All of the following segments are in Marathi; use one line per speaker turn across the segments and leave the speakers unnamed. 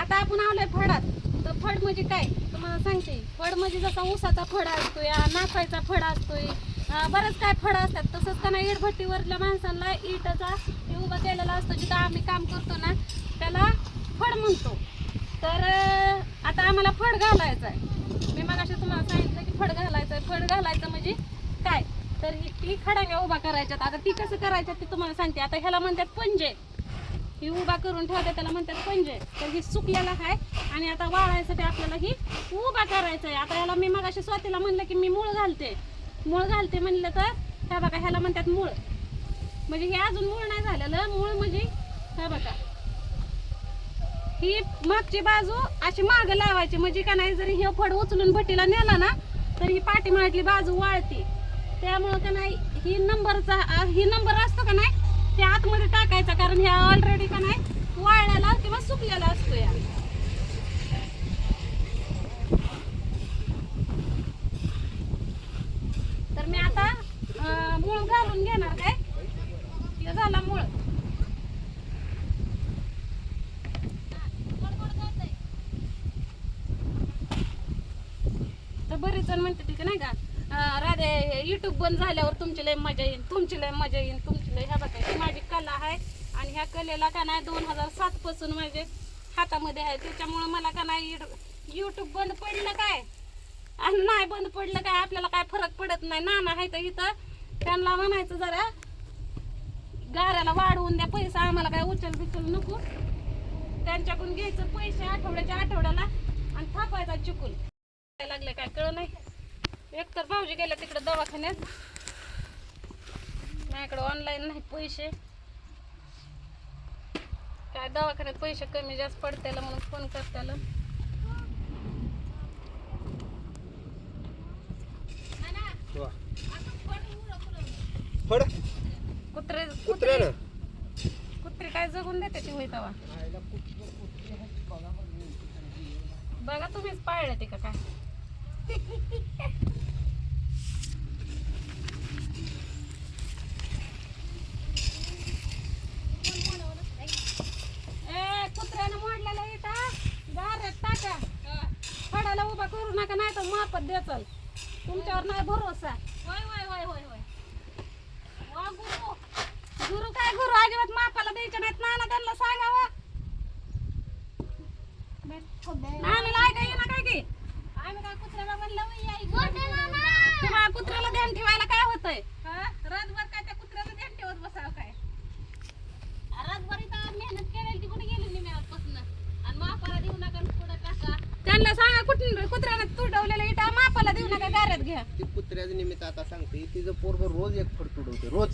आता आपण आलोय फडात. तर फड म्हणजे काय तुम्हाला सांगते. फड म्हणजे जसा ऊसाचा फड असतोय, नाचायचा फड असतोय, बरंच काय फड असतात. तसंच का नाही इटभट्टीवरल्या माणसांना इटाचा हे उभा केलेला असतो, जिथं आम्ही काम करतो ना त्याला फड म्हणतो. तर आता आम्हाला फड घालायचा आहे. मी मगाशी तुम्हाला सांगितलं की फड घालायचं आहे. फड घालायचं म्हणजे काय तर ती खडांग्या उभा करायच्यात. आता ती कसं करायच्यात ते तुम्हाला सांगते. आता ह्याला म्हणतात पंजे. ही उभा करून ठेवते त्याला म्हणतात पंजे. तर ही सुकलेला आहे आणि आता वाळायसाठी आपल्याला ही उभा करायचं आहे. आता ह्याला मी मगाशी स्वातीला म्हणलं की मी मूळ घालते म्हणलं तर ह्या बघा ह्याला म्हणतात मूळ. म्हणजे हे अजून मूळ नाही झालेलं. मूळ म्हणजे ह्या बघा ही मागची बाजू अशी मागं लावायची. म्हणजे का नाही जरी हे फड उचलून भट्टीला नेला ना तर ही पाठीमागली बाजू वाळते. त्यामुळं का नाही ही नंबर असतो का नाही ते आतमध्ये टाकायचा. कारण ह्या ऑलरेडी का नाही वाळलेला किंवा सुकलेला असतो या. तर मी आता मूळ घालून घेणार. काय हे झाला मूळ. तर बरेच जण म्हणते ठीक नाही का राधे युट्यूब बंद झाल्यावर तुमची लय मजा येईल, तुमची लय ह्या बघा ही माझी कला आहे. आणि ह्या कलेला का नाही 2007 पासून माझे हातामध्ये आहे. त्याच्यामुळं मला का नाही युट्यूब बंद पडलं काय आणि नाही बंद पडलं काय आपल्याला काय फरक पडत नाही. नाना आहे तर इथं त्यांना म्हणायचं जरा गाऱ्याला वाढवून द्या पैसा, आम्हाला काय उचल नको. त्यांच्याकडून घ्यायचं पैसे आठवड्याला आणि थापायचा चिकून. काय लागले काय कळ नाही. एकतर भाऊजी गेले तिकडे दवाखान्यात, माझ्याकडे ऑनलाईन नाही पैसे. काय दवाखान्यात पैसे कमी जास्त पडतेला म्हणून फोन करतेला. कुत्रे काय जगून देते ती होई तवा. बघा तुम्हीच पाळले ते का काय. कुत्र्यानं मोडलेला इटा गाऱ्यात टाका. फडाला उभा करू नका नाही तर मापत द्याचल. तुमच्यावर नाही भरोसा. होय वा गुरु काय गुरु अजिबात मापाला द्यायचे नाहीत. नाना त्यांना सांगावं. नानाला ऐका येईना काय की आम्ही काय कुत्र्याला म्हणलं तुम्हाला कुत्र्याला ध्यान ठेवायला काय होतंय. रातभर काय त्या कुत्र्याला ध्यान ठेवत बसावं काय. रातभर इथं मेहनत केलेली ती कुठे गेली नाही मेहनतपासून. आणि मापाला देऊ नका पुढे टाका. त्यांना सांगा कुठून कुत्र्यानं तुडवलेलं इटा मापाला देऊ नका गाऱ्यात घ्या.
ती कुत्र्याचं निमित्त आता सांगते तिचं पोरग रोज एक फड तुडवते रोज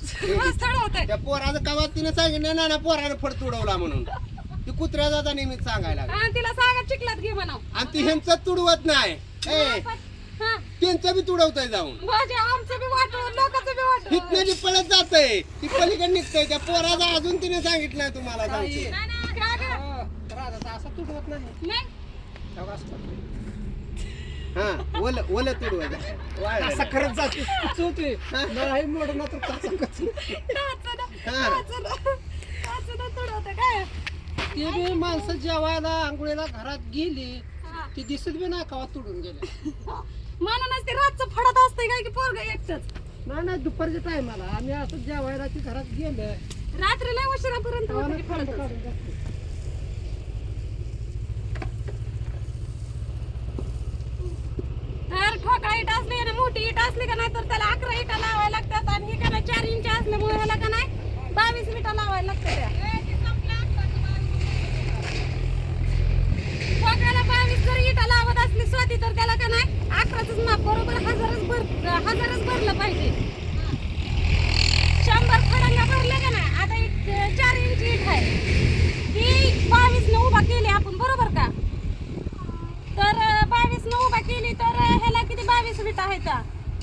चढवतंय.
त्या पोराचं कवा तिने सांगितलं ना पोरानं फड तुडवला म्हणून ती कुत्र्याचा निमित्त सांगायला लागली.
आणि तिला सांगा चिखलात घे म्हणाव.
आणि ती ह्यांचं तुडवत नाही त्यांचं बी तुडवतय जाऊन.
माझे आमचं बी वाटलं लोकांचं बी वाटलं.
हितनं बी पळत जातंय ती पलीकडे निघतंय. त्या पोराचा अजून तिने सांगितलंय तुम्हाला सांगते. असं तुडवत नाही. हा ओलं तुडवायचं असं खरंच जाते नाही मोडणार तर
काय
ते बी माणसं जेवायला आंघोळीला घरात गेली ती दिसत बी नाही कवा तुडून गेले.
म्हणूनच ते रातचं फडत असतंय काय की पोरग एकटच.
नाही दुपारच्या टायमाला आम्ही असं जेवायला ती घरात गेलं
रात्रीला उशिरापर्यंत होतं की फडत. तर ठोकळा इट असली आणि मोठी इट असली का नाही तर त्याला 11 इटा लावायला लागतात. आणि हे का नाही 4 इंच असल्यामुळे ह्याला का नाही 22 विटा लावायला लागतात. त्या ठोकळ्याला 22 जर इटा लावत असली स्वाती तर त्याला का नाही 11च माप बरोबर हजारच भरलं पाहिजे. 100 खडांगा भरले का नाही. आता 4 इंच इट आहे ती 22 न उभा केली आपण बरोबर का. तर 22 न उभा केली तर ह्याला किती 22 विटा आहेत.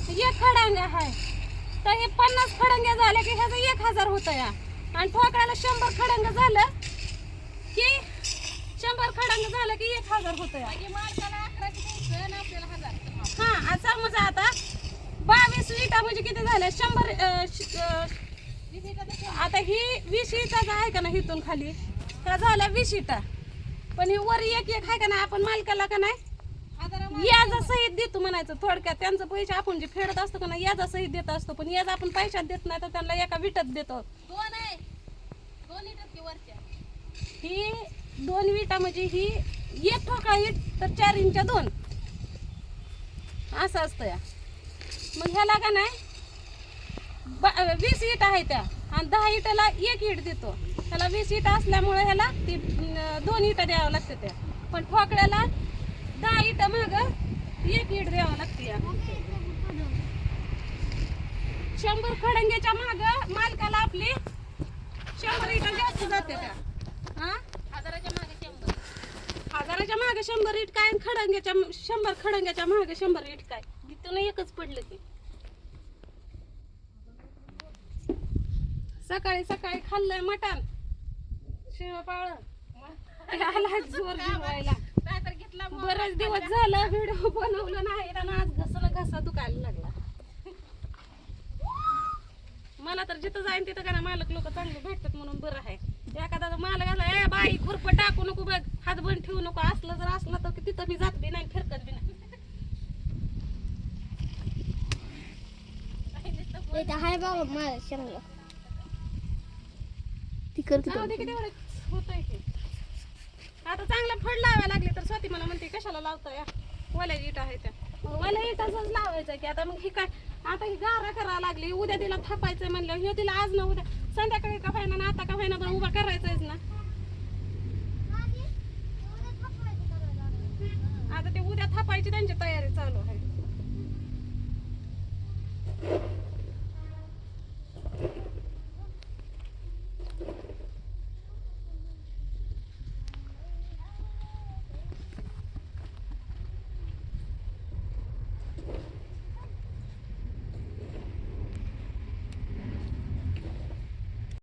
एक खडांगा आहे तर हे 50 खडांगे झाले की ह्याचं 1000 होतं या. आणि ठोकळ्याला 100 खडांग झालं की 100 खडांग झालं की 1000 होतं या. हा समज आता 22 विटा म्हणजे किती झाल्या 100. आता ही 20 इटाचा आहे का ना इथून खाली त्या झाल्या 20 इटा. पण हे वर एक एक आहे का नाही आपण मालकाला का नाही याजा सहित देतो म्हणायचं. थोडक्यात त्यांचं पैसे आपण जे फेडत असतो का नाही याजा सहित देत असतो, पण याज आपण पैशात देत नाही तर त्यांना एका विटत देतो. ही 2 विटा म्हणजे ही एक ठोकळा इट तर 4 इंच्या 2 असं असतं या. मग ह्याला का नाही 20 इटा आहे त्या आणि 10 इटाला 1 इट देतो. ह्याला 20 इटा असल्यामुळे ह्याला ती 2 इटा द्यावं लागते त्या, पण ठोकळ्याला 10 इटा माग 1 इट द्यावं लागते या. 100 खडंग्याच्या माग मालकाला आपली 100 इटा जास्त जाते त्या. हा हजाराच्या मागे 100 इट काय आणि खडंग्याच्या 100 खडंग्याच्या मागे 100 इट काय तिथून एकच पडलं की. सकाळी सकाळी खाल्लंय मटण शिवपाळ आला जोर जेवायला. बरेच दिवस झालं व्हिडिओ बनवलं नाही आणि आज घसा दुखायला लागला. मला तर जिथं जाईन तिथं का ना मालक लोक चांगले भेटतात म्हणून बरं आहे. एखादा मालक आला ए बाई खुरप टाकू नको बघ हात बंद ठेवू नको असलं जर असलं तर तिथं मी जात बी नाही फिरकत बी नाही.
हाय बाबा मला शंभर
जाऊ दे की तेवढं होतंय की. आता चांगला फड लावायला लागले तर स्वाती मला म्हणते कशाला लावता या वल्या इटा आहे त्या. वल्या इटाच लावायचं की. आता मग ही काय आता ही गारा करायला लागली उद्या तिला थापायचं म्हणलं हे तिला आज ना उद्या संध्याकाळी का व्हायना ना आता का व्हायना पण उभा करायचंच ना. आता ते उद्या थापायची त्यांची तयारी चालू आहे.